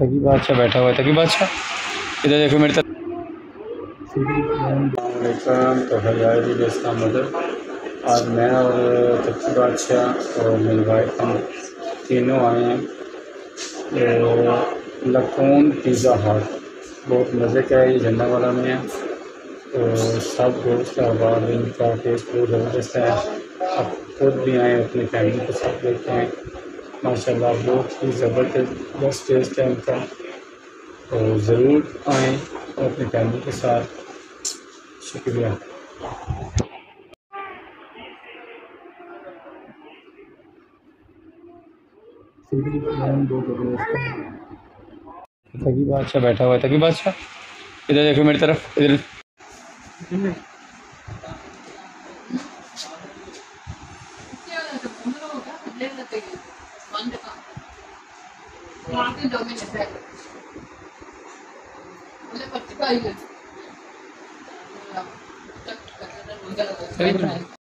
तकी बादशाह बैठा हुआ है। तकी बादशाह इधर देखो मेरी तरफ। तो हजारे जी इसका मदर, आज मैं और तकी बादशाह और मेरी वाइफ हम तीनों आए हैं लखनऊ पिज़्ज़ा हट। बहुत मज़े का है, ये झंडा वाला में है। तो सब दोस्त अहबाब, इनका टेस्ट बहुत ज़बरदस्त है। आप खुद भी आएँ, अपनी फैमिली के साथ लेके आएँ। माशाल्लाह बहुत ही ज़बरदस्त टेस्ट है इनका। तो ज़रूर आएँ और अपनी फैमिली के साथ। शुक्रिया। तकी बादशाह बैठा हुआ है। तकी बादशाह इधर देखो मेरी तरफ। इधर